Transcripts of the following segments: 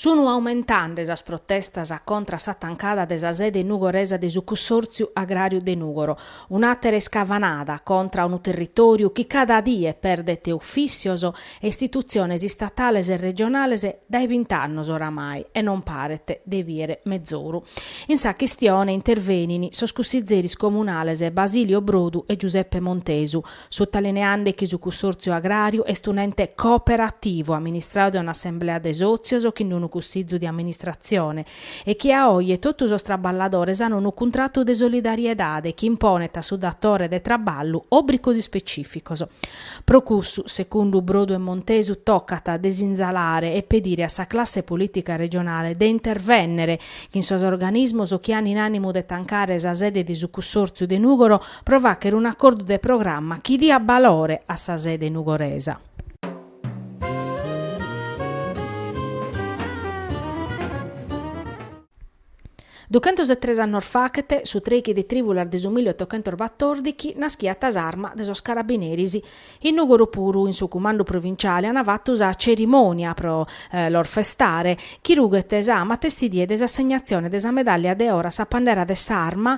Sono aumentando le protestas contra sa tancada della sede nugoresa del Consorzio Agrario de Nugoro, un'altra scavanata contro un territorio che cada dia perde te ufficioso e istituzioni statali e regionali dai 20 anni oramai e non parete devire mezz'oro. In sa questione intervenini soscussizzeri comunali Basilio Brodu e Giuseppe Montesu, sottolineando che il Consorzio Agrario è un ente cooperativo amministrato da un'assemblea de sozios che non consiglio di amministrazione e che a oggi tutti i traballadores hanno un contratto di solidarietà che impone a su datore de traballo obbligo specifico. Procussu, secondo Brodo e Montesu, tocca a desinzalare e pedire a sa classe politica regionale de intervenere in sos organismos che hanno in animo de tancare sa sede di su Consorzio de Nugoro provaccher un accordo de programma che dia valore a sa sede nugoresa. 203 anni facete, su trechi di tribular del 1814, naschiata arma dei carabinerisi. In Nugoro puru, in suo comando provinciale, hanno fatto una cerimonia pro lor festare, chi rughet esama tessidie desassegnazione desa medaglia de ora sa pandera de sarma,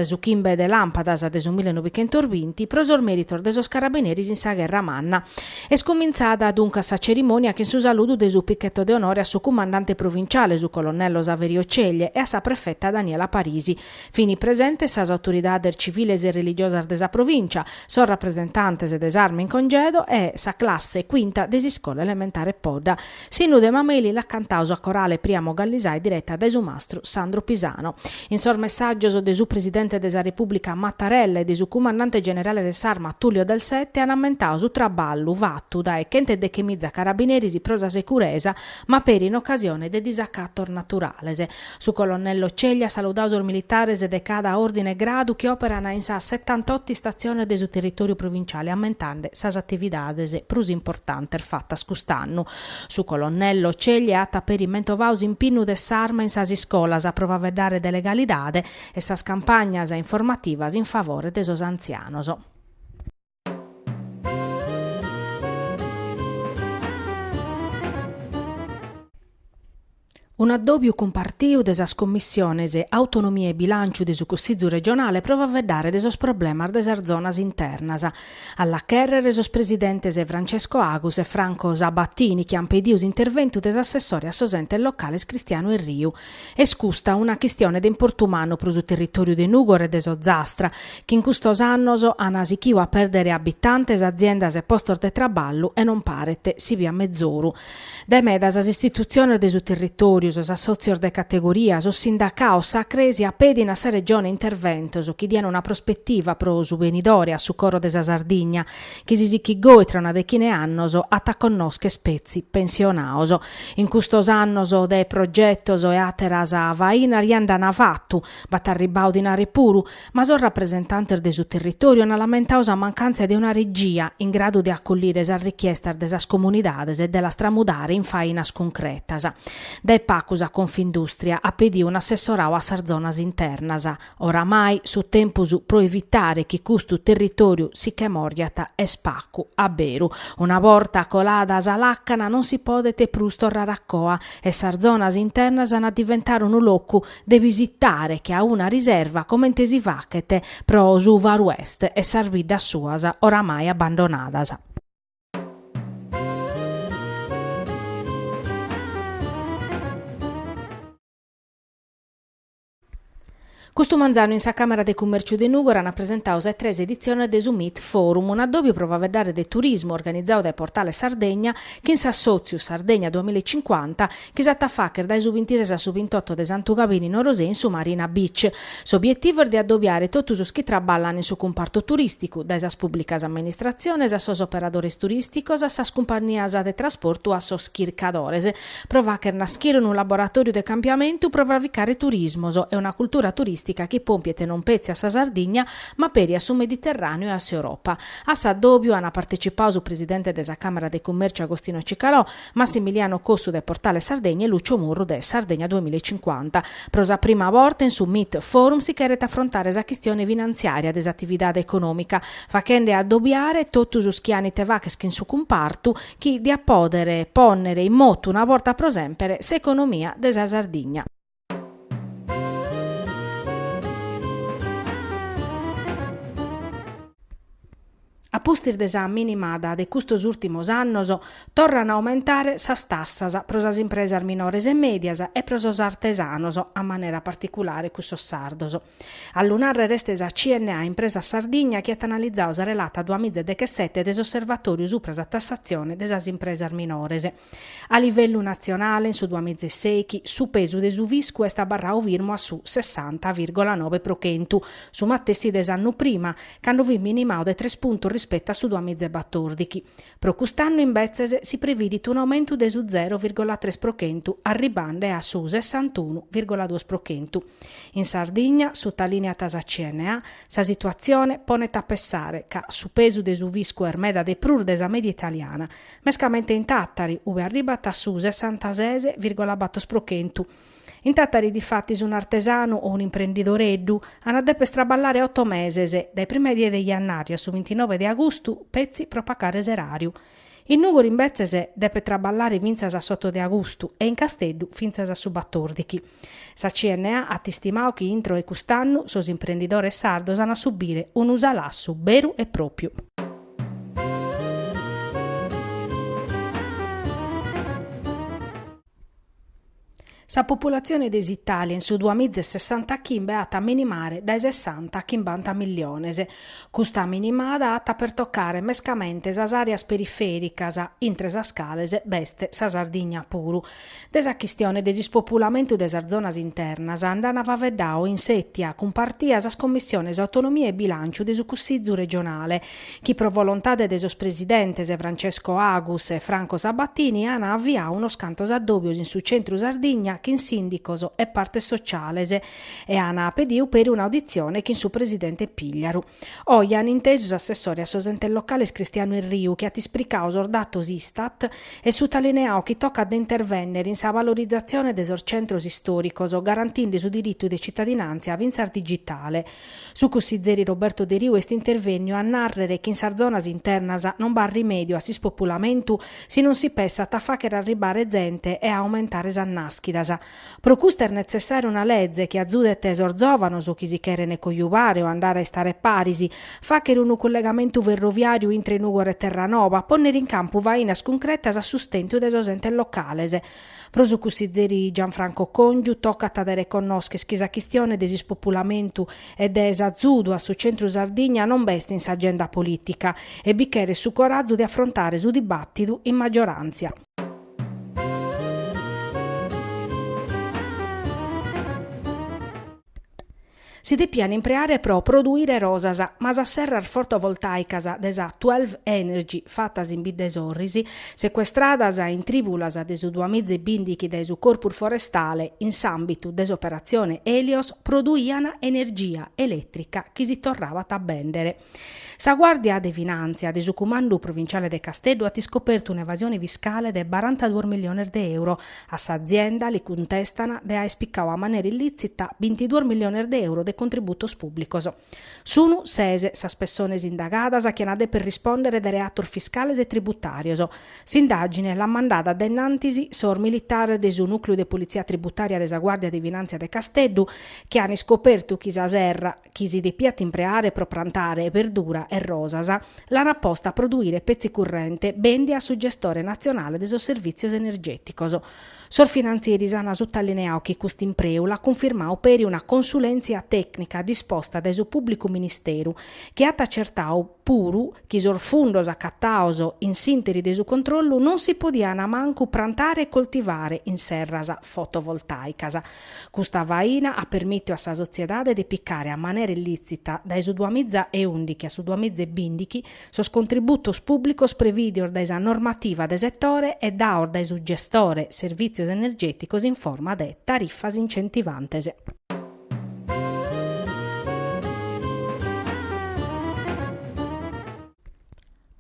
su chimbe de lampadas del 1920, prosor meritor desos carabinerisi in sa guerra manna. E scominciata dunque sa cerimonia che in su saludo de su picchetto de onore a suo comandante provinciale, su colonnello Saverio Ceglie, e a sa prefetta Daniela Parisi. Fini presente sas autoridades civiles e religiosas desa provincia, son rappresentantes des armi in congedo e sa classe quinta desi scola elementare Podda. Sinu de Mameli la cantausa corale Priamo Gallisai diretta da su mastro Sandro Pisano. In sor messaggio de su presidente desa Repubblica Mattarella e de su comandante generale de Sarma Tullio Del Sette hanno ammentato su traballu vattu da e chente de chemizza carabinieri si prosa securesa ma per in occasione de disaccato naturales. Su colonnello Ceglia salutato militares de cada ordine e grado che operano in sa 78 stazioni del suo territorio provinciale ammentando sas attividades prus importante fatta scust'anno. Su colonnello Ceglia atta per mentovaus in pinnu de sarma in sas scolas a provavedare de legalidade e sas campagnas informativas in favore de sos anzianos. Un addobbio compartiu de sas commissiones autonomia e bilancio de su Consiglio regionale prova a vedere de sos problemas de sas zonas internas. Alla Kerrer sos presidentes Francesco Agus e Franco Sabattini che han pedius intervento des assessori a sos entes locales Cristiano e Riu. E scusta una questione de importo umano pro su territorio de Nugor e de sos Zastra, che in custos annos han asichiu a perdere abitantes, aziendas e postos de traballo e non parete si via mezzoru. De medas as istituzioni de su territorio os associos de categoria, os sindacaos sacresi appedina sa regione interventos chi diano una prospettiva pro su venidore a su coro de sa Sardigna, che si chigoi tra una decine annos attacconnosche spezzi pensionaos. In custos annos de progettos e ateras a vaina riandana fattu, battarribaudinare puru, ma son rappresentantes de su territorio na lamentaosa mancanza de una regia in grado de accogliere sa richiesta de sas comunidades e de la stramudare in fainas concretas. Dai Pacusa Confindustria a pedì un assessorao a sarzonas internas. Oramai su tempus pro evitare che custu territorio si che moriata e spaccu a beru. Una volta colada sa laccana non si podete prus torrare a coa e sarzonas internas a diventare un loccu de visitare che ha una riserva come intesi vacchete pro su Var West e sarvida suas oramai abbandonadas. Questo manzano in sa Camera de Commercio de Nugoro hanno presentato le 3 edizioni del Summit Forum, un addobbio prova a vedere del turismo organizzato dal portale Sardegna, che in sa Sozio Sardegna 2050, che si attaffacker dai su 26 a su 28 de Santu Gabini Norosè in su Marina Beach. L'obiettivo è di addobbiare tutti i che traballano in su comparto turistico, da esas pubblicas amministrazioni, a sos operadores turisticos, a sas compagnias de trasporto, a sos chircadores. Prova che nascirono un laboratorio de cambiamento, prova a vicare turismo e una cultura turistica logistica che pompiete non pezzi a Sardegna, ma per a su Mediterraneo e a Europa. A Saddobio hanno partecipato il presidente della Camera dei Commerci Agostino Cicalò, Massimiliano Cossu del portale Sardegna e Lucio Murru del Sardegna 2050. Prosa prima volta in su Meet Forum si chiede affrontare la questione finanziaria dell'attività economica, facendo addobbiare tutti i schiani tevache in su comparto chi di appodere ponnere in moto una volta pro sempre s'economia della Sardegna. A pustir desa minimada de custos ultimos annos, tornano a aumentare sas tassas pro sas impresas minores e medias e pro sos artesanos, a manera particolare cussos sardos. A lunare restes a CNA Impresa Sardigna che ha analizzato sa relata 2017 des osservatorius supra sa tassazione de sas impresas minores. A livello nazionale, in su 2016, su peso de su visco est barrao virmo a su 60,9%, su mattessi des anno prima, che hanno vi minimao de 3 punti rispetto a su 2014. Pro quest'anno invece si prevede un aumento de su 0,3%, arrivando a su 61,2%. In Sardegna, su tale linea tasa CNA, sa situazione pone a pensare che su peso de su visco ermeda de prur desa media italiana, mescamente in Tattari, ove arriva a su 66,4%. In Tattari difatti su un artesano o un imprendidoreddu hanno deppe straballare 8 mesi, dai primi di jannaio su 29 di agosto, pezzi pro pagare serario. In Nugor invece deppe traballare vinzas a sotto di agosto e in Casteddu finzas a su 14. Sa CNA ha stimato che intro e quest'anno sos imprenditori sardos hanno a subire un usalassu vero e proprio. Sa popolazione dell'Italia in su 2060 è a minimare dai 60 a 50 milioni. Questa minimada atta per toccare mescamente sas areas perifericas, intre sas scales, beste sa Sardegna puru. Desa questione del spopolamento delle zone internas andana vavedao in settia compartia sas commissioni autonomia e bilancio del Consiglio regionale, chi pro volontà de desos presidentes Francesco Agus e Franco Sabattini hanno avviato uno scantos addobbios in su centro Sardegna che in sindicos e parte sociales e hanno pediu per un'audizione che in su presidente Pigliaru. Oggi hanno inteso assessori a sos entes locales Cristiano Irriu che ha ispricao sordatos Istat e su talineao che tocca ad intervenire in sa valorizzazione des centros istoricos garantendo su diritto di cittadinanza a vinzar digitale. Su Cussizeri Roberto De Riu est intervennio a narrere che in sarzonas internas non va rimedio a si spopolamento se non si pensa a facere arrivare gente e a aumentare s'annaschidas. Pro custo è necessaria una legge che azzudete esorzovano su chi si chiede coiuvare o andare a stare parisi, fa che un collegamento ferroviario intra Nugor e Terranova, ponere in campo vainas concretas a sustento dei entes locales. Pro su cussizeri Gianfranco Congiu tocca tadere conosche schisa questione desi spopolamento e desazzudo a su centro Sardegna non beste in s'agenda politica e bicchiere su coraggio di affrontare su dibattito in maggioranza. Si depiano impreare pro produire rosas, ma a serrar fotovoltaicas desa 12 Energy fattas in biddesorrisi, sequestradas in tribulas desu 2015 desu corpus forestale in s'ambitu desoperazione Helios produiana energia elettrica che si torrava a vendere. Sa Guardia de Finanza desu comando provinciale de Casteddu ha scoperto un'evasione fiscale de 42 milioni di euro. A s'azienda li contestano de ha spiccao a maniera illicita 22 milioni di euro de contributos pubblicos. Sono sese sas persones indagadas che hanno per rispondere de reator fiscales e tributarios. S'indagine l'ha mandata dennantisi sor militare de su nucleo de polizia tributaria de sa Guardia de Finanza de Casteddu che hanno scoperto chi sa serra, chi si depiat impreare pro plantare verdura e rosas, l'hanno apposta a produrre pezzi corrente bendi a su gestore nazionale de sos servizios energeticos. Sor finanzieri hanno sottolineato che questo impreu l'ha confermato per una consulenza tecnica disposta da su pubblico ministero che ha accertato puru che sor fundos accattaoso in sinteri de su controllo non si podiano manco plantare e coltivare in serras fotovoltaicas. Questa vaina ha permesso a sa società di piccare a maniera illicita dai su 2011 a su 2015 sos contributos pubblicos previdios da sa normativa de settore e da dai su gestore servizios energeticos in forma de tariffas incentivantes.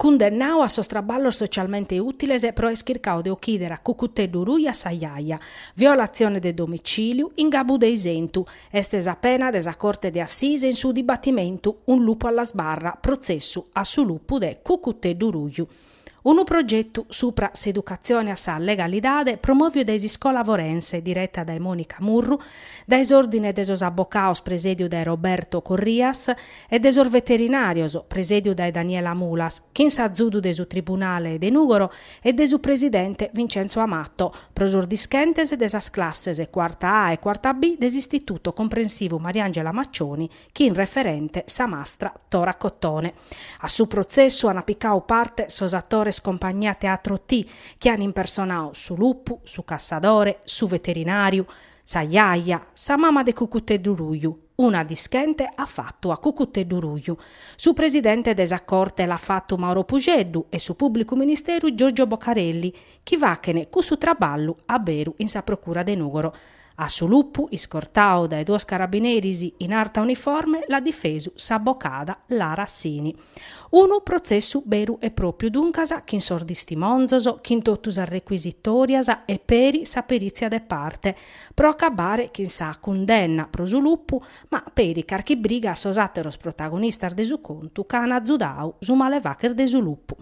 condannau a sostraballo socialmente utile pro eschircao de occhidere a cucutteddu rui a saiaia, violazione de domicilio, ingabu de isentu, estesa pena desa corte de assise in su dibattimento, un lupo alla sbarra, processo a su lupo de cucutteddu ruiu. Un progetto supra s'educazione a sa legalidade promovio desi scola forense diretta da Monica Murru, da esordine desos abbocaos presidio da Roberto Corrias e desor veterinarios presidio da Daniela Mulas, chin s'azzudu desu tribunale de Nugoro e desu presidente Vincenzo Amatto, prosur dischentes desas classes quarta A e quarta B desistituto comprensivo Mariangela Maccioni, chin referente sa mastra Tora Cottone. A su processo hanno piccao parte sosattore compagnia Teatro T, che hanno impersonao su lupu, su cassadore, su veterinario, sa iaia, sa mamma de Cucutteddu ruiu. Una dischente ha fatto a Cucutteddu ruiu. Su presidente desa corte l'ha fatto Mauro Pugeddu e su pubblico ministero Giorgio Boccarelli, chi vachene cu su traballu a Beru in sa procura de Nugoro. A su lupu, iscortao dai due carabinerisi in arta uniforme, la difesu s'abbocada Lara Assini. Uno processo beru e proprio duncasa, chin sordisti monzoso, chin totus requisitoriasa e peri sa perizia de parte, pro accabare chin sa condenna pro su lupu, ma peri carchi briga sosateros protagonistas de su contu, cana zudau su malevacher de su lupu.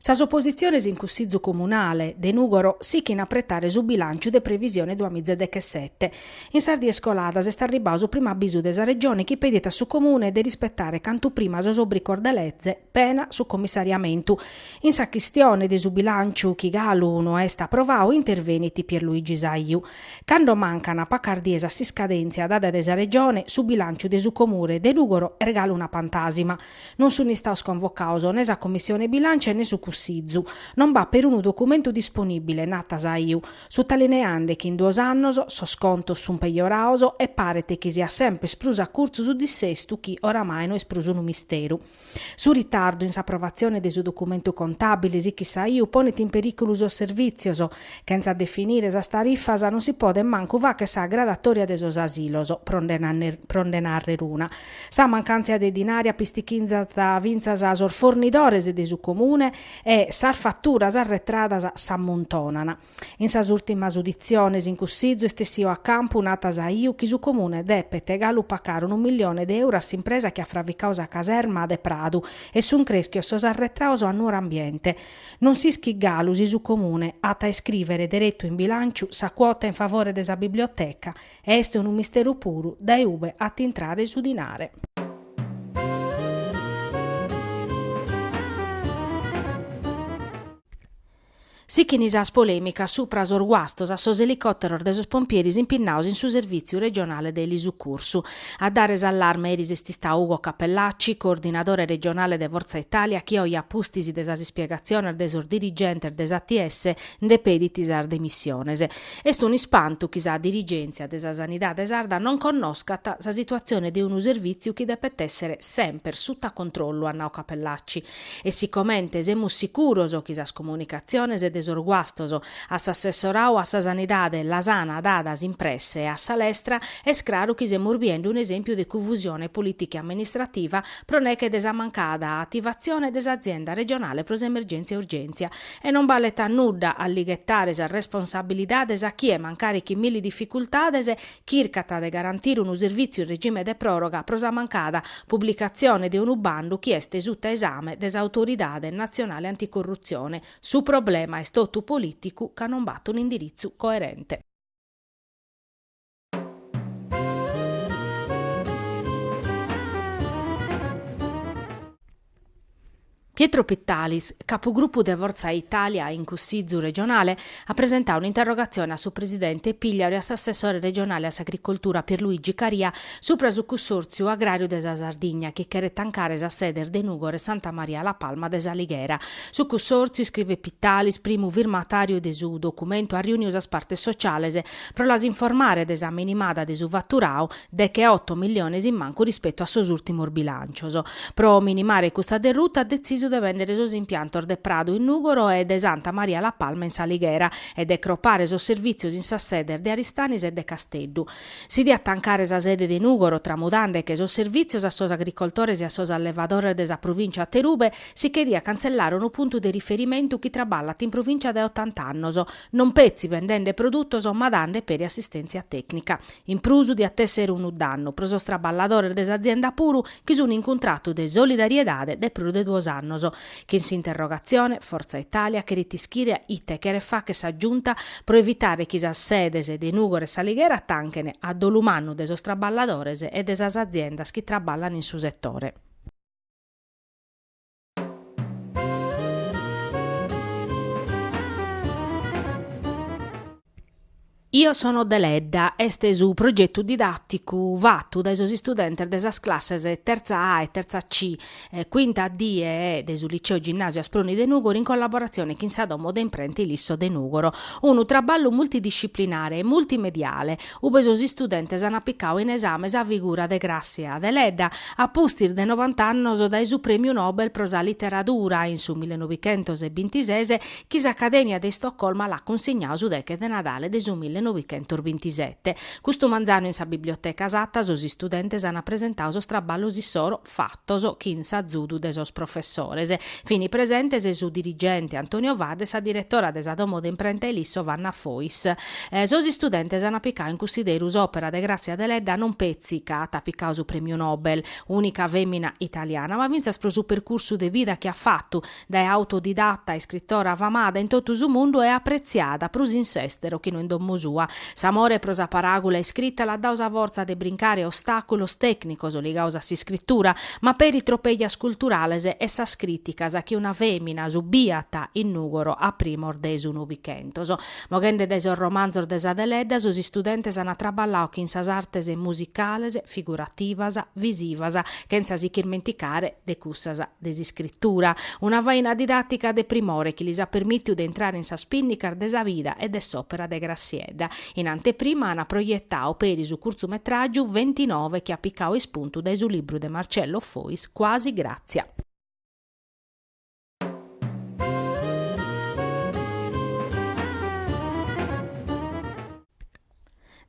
Sas opposizioni in Cussizzu comunale de Nugoro si chin apretare su bilancio de previsione 2017. In Sardia scoladas est arribau su prima avvisu desa regione chi pedita su comune de rispettare cantu prima sos obri cordelezze pena su commissariamentu. In sa chistione de su bilancio chi galu no est approvau interveniti Pierluigi Saiu. Cando mancana paccardiesa si scadenzia dada desa regione su bilancio de su comune de Nugoro regala una fantasima. Non sono staus convocaus né sa commissione bilancio né su Cussizzu. Non va per un documento disponibile nata saiu, sottolineando che in 2 anni so sconto su un peggioraoso e parete che sia sempre esprusa a curso su dissesto chi oramai non espruso un mistero. Su ritardo in s'approvazione del suo documento contabile si chi saiu ponete in pericolo suo servizioso, che senza definire sa tariffasa non si può manco va che sa gradatoria de sos asiloso, prondenarre runa. Sa mancanza de dinaria pistichinzata vinzas a sor fornidores de su comune e sar fatturas arretradas s'ammontonana. In sas ultimas udiziones in Cussizzu estessio a campo nata saiu chi su comune depete galu pacare €1.000.000 a s'impresa che affravicausa caserma de Pradu e sun creschio sos arretraos a nuor ambiente. Non si schigalu si su comune ata iscrivere diretto in bilancio sa quota in favore desa biblioteca e este un mistero puru da ube a intrare su dinare. Si chinisas polemica supra sor guastos a sos elicotteros de sos pompieris impinnaus in su servizio regionale de l'Isucursu. A dare allarme eris estista Ugo Capellacci, coordinatore regionale de Forza Italia, chi oia pustisi de sas spiegazione de sor dirigente des ATS de peditis ar demissiones. Est un ispantu chi sa dirigenzia de sa sanidade sarda non connoscat sa situazione de unu servizio chi depet essere sempre sutta controllo, annau Capellacci. E sicomente semus sicuros chi sas comunicazione de sor guastoso a s'assessorau a sa sanidade la sana dadas impresse a salestra es claro chi semur biende un esempio di confusione politica e amministrativa proneche desa mancada attivazione des'azienda regionale pros emergenza e urgenzia e non baleta nudda a lighettare sa responsabilidades a chi è mancare chi mili difficultades chircata de garantire un servizio in regime de proroga pros a mancada pubblicazione de un bando chi est esuta esame desa autoridade nazionale anticorruzione su problema totu politicu ca non batto un indirizzo coerente. Pietro Pittalis, capogruppo de Forza Italia in Cussizzu regionale, ha presentato un'interrogazione a suo presidente Pigliaro e a assessore regionale a agricoltura Pierluigi Caria sopra su consorzio agrario desa Sardegna che quere tancare sa sede de Nugoro e Santa Maria la Palma desa Lighera. Su consorzio scrive Pittalis, primo firmatario de su documento a riunius as partes sociales pro las informare desa minimada de su vatturau de che 8 milioni in manco rispetto a sos ultimos bilancios. Pro minimare questa derrota ha deciso de vendere sos impiantos de Prado in Nugoro e de Santa Maria La Palma in Saliguera e de cropare sos servizios in sa sede de Aristanis e de Casteddu. Si di attancare sa sede de Nugoro tramudande che sos servizios a sos agricoltores e a sos allevadores de sa provincia a Terube si che dia cancellare un punto di riferimento chi traballat in provincia de 80 annos, non pezzi vendende produttos o madande per assistenza tecnica. In prusu di attessere un danno, pro sos traballadores des azienda puru chi sono in contratto de solidariedade de più de 2 annos. Che in si interrogazione Forza Italia che ritischire ite che fa che s'aggiunta pro evitare chi sa sedes de Nugoro e Saliguera attanchene a dolumannu de sos traballadores e de sas aziendas chi traballano in su settore. Io sono Deledda, este su progetto didattico fatto dai suoi studenti delle classes terza A e terza C, quinta D e del liceo ginnasio Asproni de Nugoro in collaborazione con sa domo de imprenti Lisso de Nugoro. Un traballo multidisciplinare e multimediale, ube suoi studenti hanno appiccato in esame sa figura de Grazia Deledda, a pustir de 90 anni dai su premio Nobel pro sa literatura in su 1926, che l'Accademia di Stoccolma l'ha consegnato su decade de Natale de su 1927. Questo manzano in sa biblioteca satta sos studenti hanno presentato sos traballos issoro fattos chi in sa zudu de sos professores. Fini presentes su dirigente Antonio Varde, sa direttora de sa domo de imprenta Elisso Vanna Fois. Sos studenti hanno appiccato in considerus opera de Grazia Deledda non pezzica appiccato su premio Nobel, unica femmina italiana, ma vinse pro su percorso de vita che ha fatto da autodidatta e scrittora affamata in tutto il mondo e apprezzata pro insestero chi non dommo sua. S'amore prosa paragula e scritta la dausa forza de brincare ostacolos tecnicos ligaus a si scrittura, ma per i tropeias culturales e sa criticas che una femmina subiata in Nugoro a primor de su nubicentos. Moghende de sos romanzos de sa Deledda, sos studentes hanno traballau in sas artes musicales, figurativas, visivas, senza si dimenticare de cussas de si scrittura. Una vaina didattica de primore che li ha permittido di entrare in sa spinnicar de sa vida e de s'opera de Graziella. In anteprima hanno proiettato per su cortometraggio 29 che appiccao spunto dai su libro de Marcello Fois, Quasi Grazia.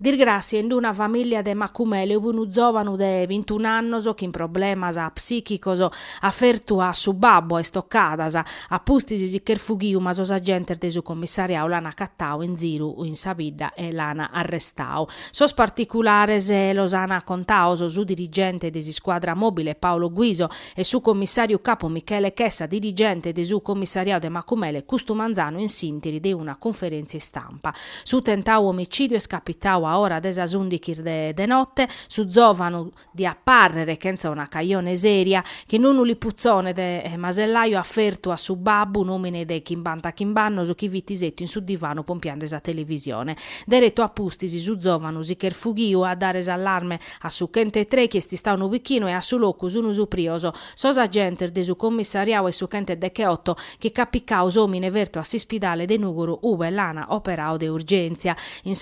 Dir Grazia in una famiglia de Macumele un giovane de 21 annos che in problemas psichicos affertu a su babbo e stoccadas a pustisi si cherfughiu ma sos agenti de su commissariau l'ana cattau in ziru in sa bidda e l'ana arrestau. Sos particulares los ana contau su dirigente de si squadra mobile Paolo Guiso e su commissario capo Michele Chessa, dirigente de su commissariau de Macumele Custumanzano in sintiri de una conferenza stampa. Su tentau omicidio e scapitau a ora desa sundichir de notte, su giovanu di apparrere senza una caglione seria, che non li puzzone de masellaio afferto a su babbu, nomine de chimbanta chimbanno, su chi vittisetto in su divano pompiando esa televisione. Deretto a pustisi su giovanu si cherfughiu a dare allarme a su chente tre che sti sta un vicchino e a su locus unu su prioso, sos agenter de su commissariau e su chente de cheotto che capiccau somine verto a si spidale de Nugoro uve lana operao de urgenzia. In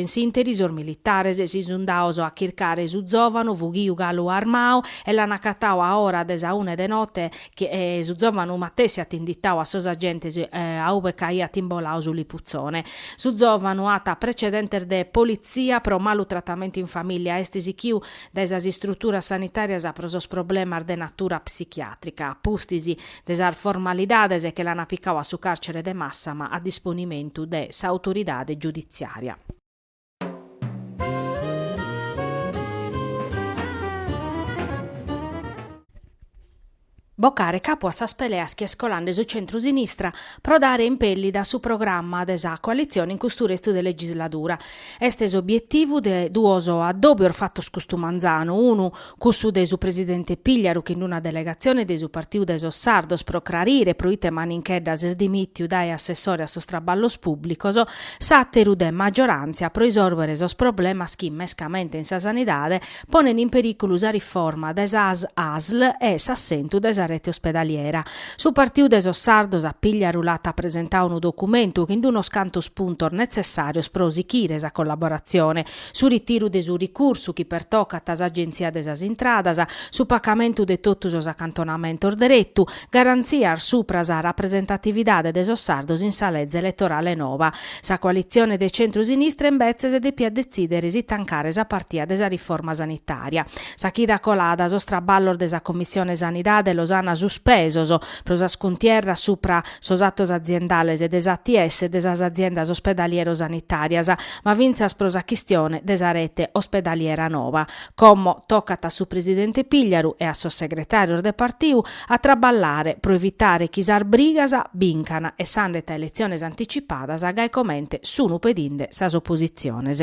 sinteri sor militares si sundaoso a chircare su giovanu, vughiu galu armao e l'ana cattau a ora desa une de notte che su giovanu mattesi attinditau a sos agentes a uve caia timbolau su lipuzzone. Su giovanu ata precedente de polizia pro malu trattamento in famiglia estesi chiu desas strutturas sanitarias pro sos problemas de natura psichiatrica, pustisi desar formalidades che l'ana piccau a su carcere de Massama a disponimento de sa autoridade giudiziaria. Boccare capo a sas peleas che scolande su centro-sinistra pro dare impellida su programma desa coalizione in custu restu de legislatura. Estes obiettivu de duoso addobbio fatto scustumanzano, unu cussu de su presidente Pigliaru che in una delegazione de su partiu de sos sardos pro clarire pro ite manincheddas il dimittiu dai assessori a sos traballos pubblicos, s'atteru de maggioranza pro isorbere sos problemas chi mescamente in sa sanidade ponen in pericolo sa riforma desas ASL e s'assentu desa rete ospedaliera. Su partiu de Sardos a piglia rulata a presentare un documento che in uno scantus punto necessario sprosichire esa collaborazione su ritiro de su ricurso chi pertocca tas agenzia de sas intradas, su pagamento de tottus os accantonamento orderettu, garanzia ar supra sa rappresentatividade de Sardos in sa legge elettorale nova. Sa coalizione de centro-sinistra invece se depia decidere si tancare sa partia de sa riforma sanitaria. Sa chida colada so straballor de sa commissione sanidade los ana suspesos pro sa scuntierra supra sos attos aziendales e des ATS de sas aziendas ospedaliero sanitarias, ma vinzas pro sa chistione de sa rete ospedaliera nova. Como toccata su presidente Pigliaru e a sossegretario de partiu a traballare pro evitare chi s'arbrigasa bincana e sandeta elezioni anticipadas gai comente sunu pedinde sas opposizione.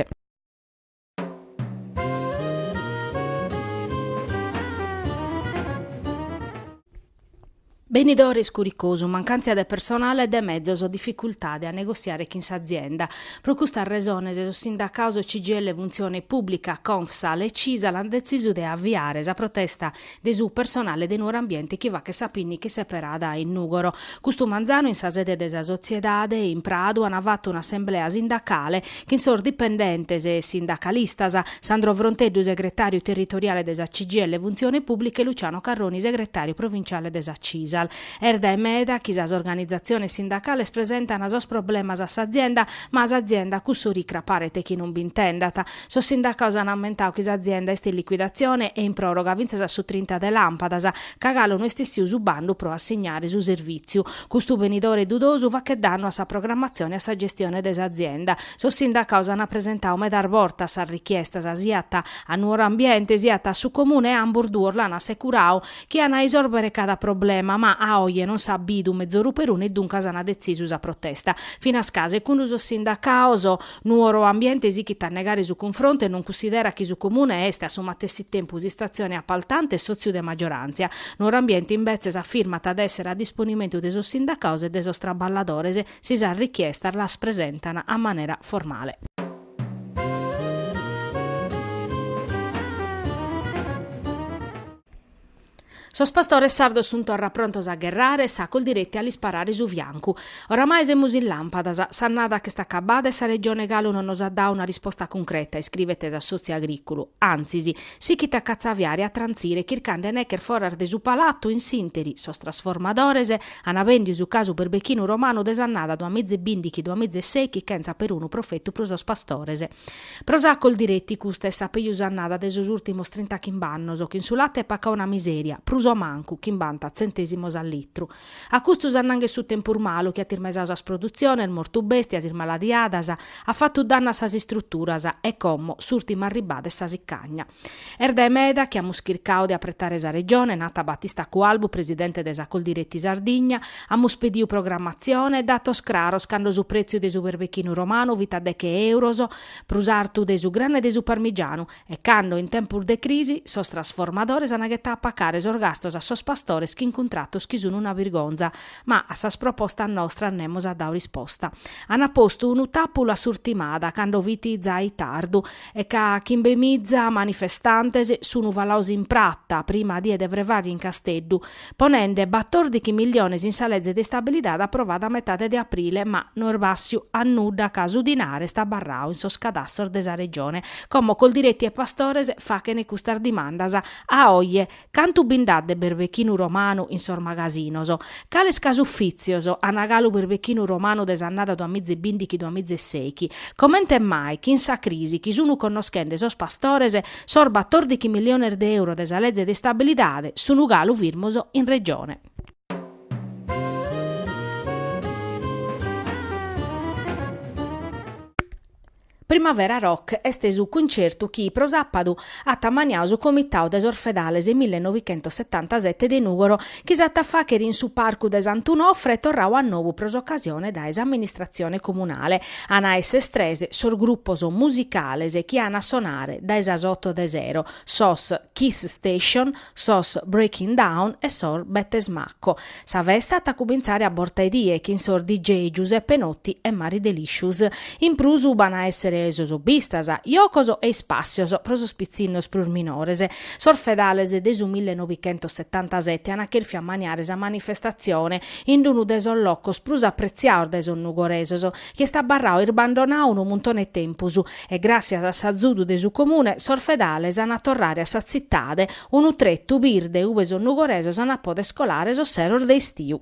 Benidori scuricoso, mancanza de personale e de mezzos o difficoltà a negoziare chi in s'azienda. Pro questa ragione, se sindacato CGL funzione pubblica, Confsal e Cisal hanno deciso di avviare la protesta de su personale de nuovo ambiente che va che sapini che separada in Nugoro. Questo manzano in sa sede de sa sociedade in Prado hanno fatto un'assemblea sindacale che in sor dipendentes e sindacalistas, Sandro Vronteggio, segretario territoriale de sa CGL funzione pubblica e Luciano Carroni, segretario provinciale de sa Cisal. Erda e Meda, chi sa organizzazione sindacale presentano sos problemas a s'azienda, ma s'azienda cussuri crapare chi non bintendata. So sindacato hanno ammentato che s'azienda est in liquidazione e in proroga vinzasa su 30 de lampadas, cagalo no estessiu su bandu pro assegnare su servizio. Custu venidore dudoso va che danno a sa programmazione e a sa gestione de s'azienda. So sindacato hanno presentato medar vortas a richiesta siata a nuovo ambiente siata su comune Hamburg l'hanno assicurao che hanno isorbere cada problema, ma a oie non sa bidu mezzoru per uno e dunque s'hanno deciso usa protesta. Fino a scase con uso sindacato nuoro ambiente si chi negare su confronto e non considera che su comune este assuma tessi tempo si stazione appaltante e sozio de maggioranza. Nuoro ambiente invece sa firmata ad essere a disponimento de so sindacato e de so straballadores si sa richiesta las presentano a maniera formale. Sos pastores sardos sunt torra prontos a gherrare, sa col diretti a sparare su fianco. Oramai semus in lampadas, sannada che sta accabada e sa regione Galo non nos ha dato una risposta concreta, scrivete da Sozi Agricolo. Anzi, si chi ta cazzaviare a transire, chircande necker forar de su palatto in sinteri, sos trasformadores, anavendi su caso berbechino romano desannada do amizze bindichi, do amizze secchi, kenza per uno profetto pro sos pastores. Prosa col diretti custa e sapeiu sannada de sos ultimos 30 chimbannos, che insulate e pacca una miseria, pruso mancu, chimbanta centesimos al litro. A custus annanghe su tempur malo che ha tirmesato as produzione, il mortu bestias, il maladiadas, ha fatto danno a sasi strutturas e commo surtima arribade sasi cagna. Erda e Meda che ha muschircao di apprettare esa regione, nata Battista Cualbu, presidente de Sacol Diretti Sardigna, ha muspediu programmazione, dato scraro scando su prezio de su berbechino romano, vita de che euros, prusartu de su grane de su parmigiano, e cando in tempur de crisi, sos trasformadores anaghetta a pacare sorgastos a sos pastores che incontratos chi sono una vergonza, ma a sas proposta nostra annemos a dau risposta. Hanno posto un'utapula surtimada, cando viti zai tardu, e ca chimbemizza manifestantes sono valaus in pratta, prima di edevrevari in Casteddu, ponende 14 milioni in salezze di stabilità approvata a metà di aprile, ma Norbassiu annuda caso dinare sta barrao in sos cadassor desa regione, come col diretti e pastores fa che ne custar dimandas a oie, cantu bindad de berbechinu romano in sor magasinoso, cales casu uffizioso, anagalu berbechinu romano desannada do amizze bindichi do amizze secchi, commente mai chi in sa crisi, chi sunu connoschende sos pastores, sorba 14 milioni di euro desa legge di stabilità, sunu galu virmoso in regione. Primavera Rock è steso concerto chi prosappadu a Tamagnaso comitato des Orfedales in 1977 de Nugoro, chi s'attaffacher in su parco des Antunofre e torrau a nuovo pros occasione da esamministrazione comunale. Ana esse strese sor grupposo musicales e chi ana sonare da esasotto de zero, sos Kiss Station, sos Breaking Down e sor Bette Smacco. Sa vesta a cominciare a bortaedie chi in sor DJ Giuseppe Notti e Mari Delicious. In prusu bana essere esos bistas, iocos e spassios pros spizzinnos prus minores. Sorfedales desu 1977 ana cherfia maniares a manifestazione in unu de esos locos prus appreziados de esos nugoresos, che sta barrao irbandonau unu montone tempus, e grazie a s'azzudu de su comune, Sorfedales ana torrare a sa zittade unu trettu birde uve esos nugoresos ana pode scolare esos seror de istiu.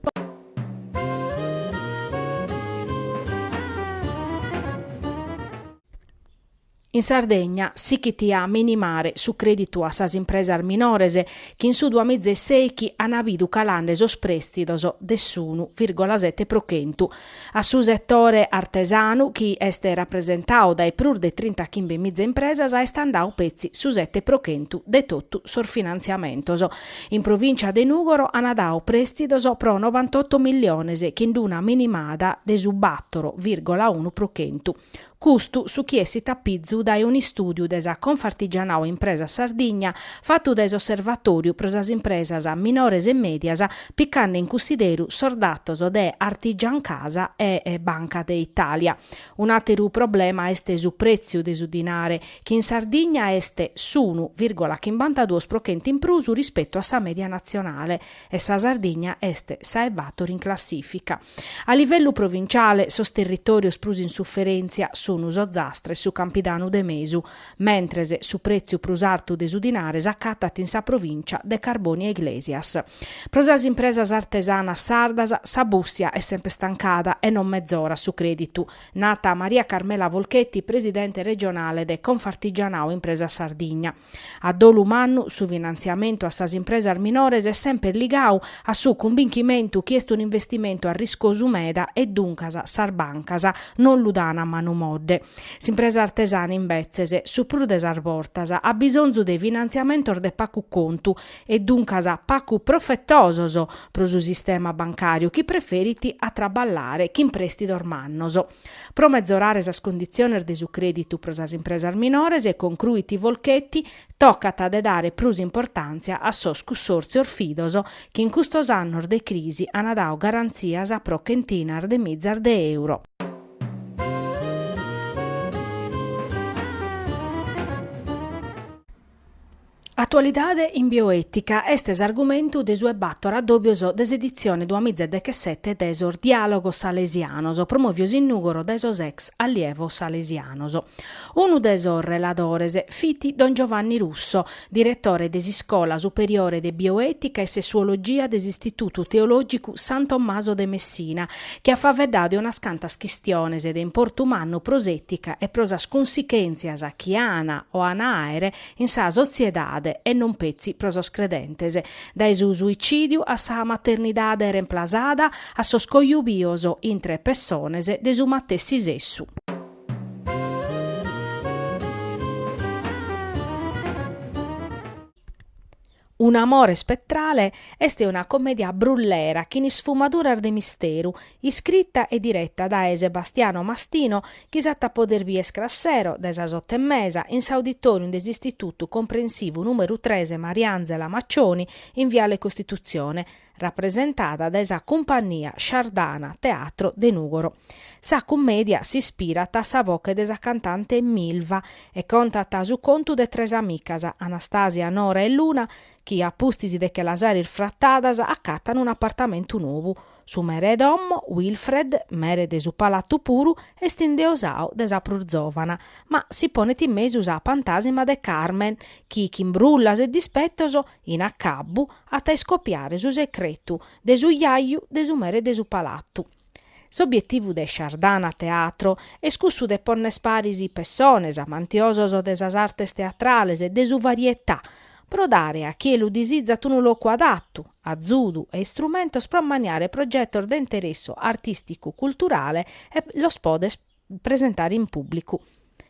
In Sardegna si chi a minimare su creditu a sas impresas minores che in su 2016 han avidu calande esos prestidos de s'1,7%. A su settore artesanu chi este rappresentau dai prur de 30 chimbe mizze impresas est andau pezzi su 7% de tottu sorfinanziamentos. In provincia de Nugoro han dau prestidos pro 98 miliones che in una minimada de su 4,1%. Custu su chi si tappizzu dai un studio desa Confartigianao Impresa Sardigna fatto des osservatoriu prosas impresas minores e medias piccando in consideru sordattos de Artigian Casa e Banca de Italia. Un altro problema este su prezzu de su dinare che in Sardigna este s'1,52% in prusu rispetto a sa media nazionale e sa Sardigna este saebator in classifica. A livello provinciale sos territorios prus in sofferenzia sono Zosastre su Campidano de Mesu, mentre su prezzu prus artu de su dinare accattat in sa provincia de Carbonia Iglesias. Prosas impresas artesanas sardas, sa bussia è sempre stancada e non mezz'ora su creditu. Nata Maria Carmela Volchetti, presidente regionale de Confartigianao Impresa Sardigna. A dolu mannu su finanziamento a sas impresas minores è sempre ligau a su convinchimentu chi est un investimento a riscosu meda e duncas sarbancas non ludana manu mod. S'impresa artesana imbezzese su prudes arbortas ha bisonzu de finanziamento de pacu contu e duncas pacu profettosos pro su sistema bancario chi preferiti a traballare chi in prestidor mannoso. Pro mezzorare sas condiziones de su creditu pro sas impresas minores e concruiti Volchetti toccat de dare prus importanzia a sos cussorzio orfidoso chi in custos annos de crisi han dau garanzias a pro centinar de mizzar de euro. Attualidade in bioetica estes argumentu de su ebattor addobioso des edizione 2017 desor Dialogo Salesianos, promovios in Nugoro desos ex allievo salesianos. Unu desor reladores fiti Don Giovanni Russo, direttore desi Scola Superiore de Bioetica e Sessuologia des Istituto Teologicu San Tommaso de Messina, che ha faveddade una scantas chistiones de importu mannu prosetica e prosas consequenzias a chi ana o anaere in sa sociedade e non pezzi prosos credentes, dai su suicidiu a sa maternidade reemplasada a sos coiubioso intre persones de su matessi sessu. Un amore spettrale este una commedia brullera che in sfumatura de misteru, iscritta e diretta da Sebastiano Mastino, chisatta podervi escrassero, desa 8:30, in s'auditorium dell'Istituto Comprensivo numero 13 Marianzela Maccioni, in Viale Costituzione, rappresentata da esa compagnia Sciardana Teatro de Nugoro. Sa commedia si ispira a sa voce desa cantante Milva e conta su contu de tres amicas, Anastasia, Nora e Luna, chi appustisi de che lasare il frattadas accattano un appartamento nuovo. Su mere dommo, Wilfred, mere de su palattu puru, est indeosau de sa prurzovana, ma si ponet in mesu sa fantasima de Carmen, chi chimbrullas e dispettoso, in accabbu, a te scopiare su secretu de su iaiu de su mere de su palattu. S'obiettivu de Sciardana Teatro è scussu de ponnes parisi persones, amantiosos de sas artes teatrales e de su varietà, pro dare a chi lu disizat unu locu adattu, azzudu e istrumentos pro maniare progettor de interesso artistico-culturale e los podes presentare in pubblicu.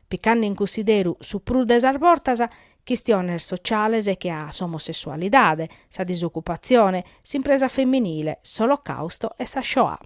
Piccando in consideru su prudes arbortas, quistiones sociales e che ha s'omosessualidade, sa disoccupazione, s'impresa femminile, s'olocausto e sa Shoah.